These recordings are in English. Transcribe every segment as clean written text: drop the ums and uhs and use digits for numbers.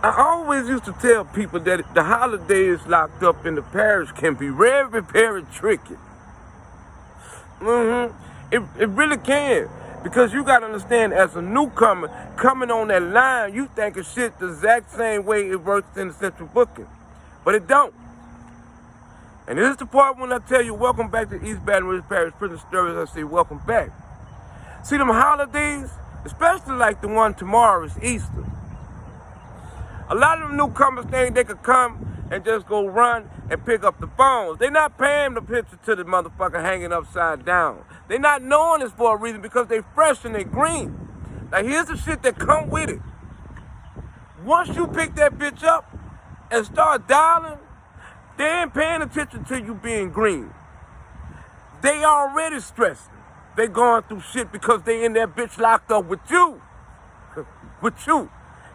I always used to tell people that the holidays locked up in the parish can be very, very tricky. It really can. Because you got to understand, as a newcomer, coming on that line, you thinking shit the exact same way it works in the central booking. But it don't. And this is the part when I tell you, welcome back to East Baton Rouge Parish Prison Service, I say, welcome back. See, them holidays, especially like the one tomorrow is Easter. A lot of them newcomers think they could come and just go run and pick up the phones. They not paying the picture to the motherfucker hanging upside down. They not knowing this for a reason because they fresh and they green. Now here's the shit that come with it. Once you pick that bitch up and start dialing, they ain't paying attention to you being green. They already stressing. They going through shit because they in that bitch locked up with you. With you.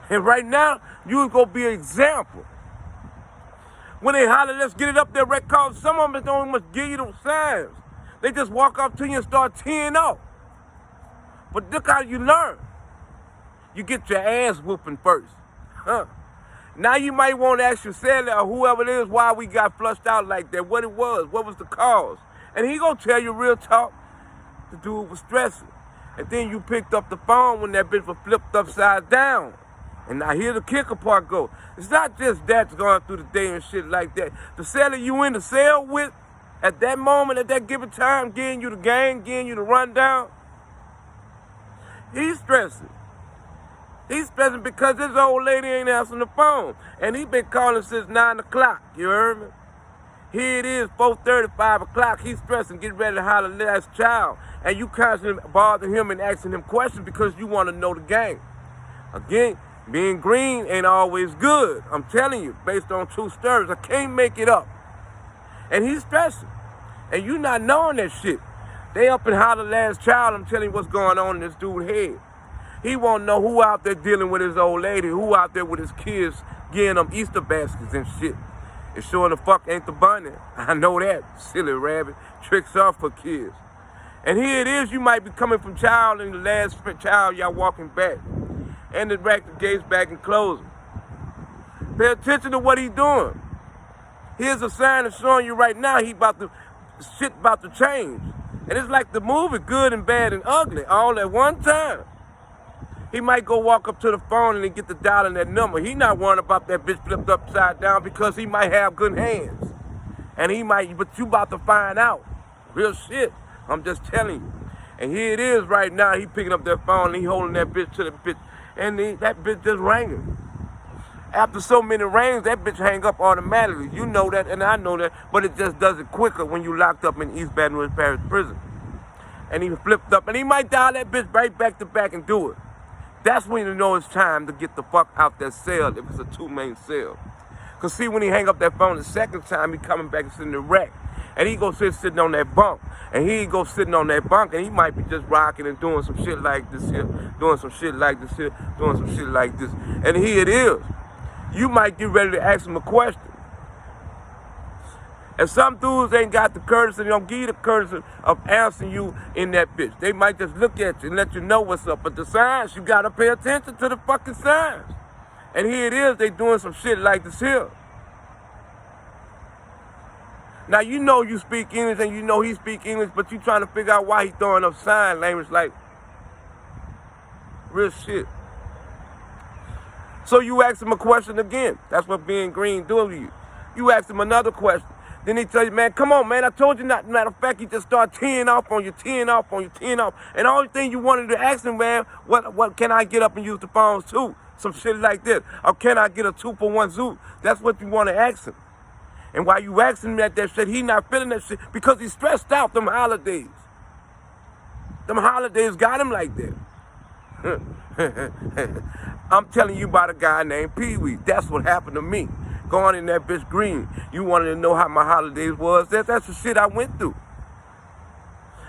And right now, you gonna be an example. When they holler, let's get it up there, record, some of them don't even give you those signs. They just walk up to you and start teeing off. But look how you learn. You get your ass whooping first. Now you might want to ask your sailor or whoever it is why we got flushed out like that, what it was, what was the cause. And he gonna tell you real talk, the dude was stressing. And then you picked up the phone when that bitch was flipped upside down. And now here the kicker part go. It's not just that's going through the day and shit like that. The sailor you in the cell with, at that moment, at that given time, getting you the gang, getting you the rundown, he's stressing. He's stressing because this old lady ain't answering the phone. And he been calling since 9 o'clock, you heard me? Here it is, 4:30, 5 o'clock. He's stressing, getting ready to holler last child. And you constantly bothering him and asking him questions because you want to know the game. Again, being green ain't always good. I'm telling you, based on true stories. I can't make it up. And he's stressing. And you not knowing that shit. They up and holler last child. I'm telling you what's going on in this dude's head. He won't know who out there dealing with his old lady, who out there with his kids getting them Easter baskets and shit. It sure the fuck ain't the bunny. I know that, silly rabbit. Tricks off for kids. And here it is, you might be coming from child and the last child y'all walking back. And the rack the gates back and close them. Pay attention to what he's doing. Here's a sign that's showing you right now shit about to change. And it's like the movie, good and bad and ugly, all at one time. He might go walk up to the phone and then get the dial in that number. He not worrying about that bitch flipped upside down because he might have good hands. And he might, but you about to find out. Real shit. I'm just telling you. And here it is right now. He picking up that phone and he holding that bitch to the bitch. And that bitch just ringing. After so many rings, that bitch hang up automatically. You know that, and I know that, but it just does it quicker when you locked up in East Baton Rouge Parish Prison. And he flipped up, and he might dial that bitch right back to back and do it. That's when you know it's time to get the fuck out that cell if it's a two-main cell. Because see, when he hang up that phone the second time, he coming back and sitting in the rack. And he go sitting on that bunk. And he go sitting on that bunk and he might be just rocking and doing some shit like this here, doing some shit like this here, doing some shit like this. And here it is. You might get ready to ask him a question. And some dudes ain't got the courtesy, they don't give you the courtesy of answering you in that bitch. They might just look at you and let you know what's up. But the signs, you gotta pay attention to the fucking signs. And here it is, they doing some shit like this here. Now, you know you speak English and you know he speak English, but you trying to figure out why he throwing up sign language like real shit. So you ask him a question again. That's what being green do to you. You ask him another question. Then he tell you, man, come on, man, I told you not. Matter of fact, he just start teeing off on you, teeing off on you, teeing off. And the only thing you wanted to ask him, man, what can I get up and use the phones too? Some shit like this. Or can I get a 2-for-1 zoo? That's what you want to ask him. And while you asking him that shit, he not feeling that shit because he's stressed out them holidays. Them holidays got him like that. I'm telling you about a guy named Pee-wee. That's what happened to me. Going in that bitch green. You wanted to know how my holidays was. That's the shit I went through.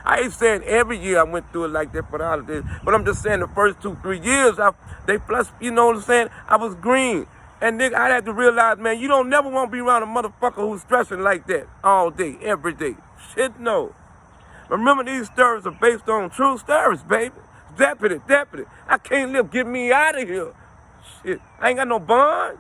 I ain't saying every year I went through it like that for the holidays, but I'm just saying the first 2-3 years, they plus, you know what I'm saying? I was green. And nigga, I had to realize, man, you don't never want to be around a motherfucker who's stressing like that all day, every day. Shit, no. Remember, these stories are based on true stories, baby. Deputy. I can't live. Get me out of here. Shit, I ain't got no bond.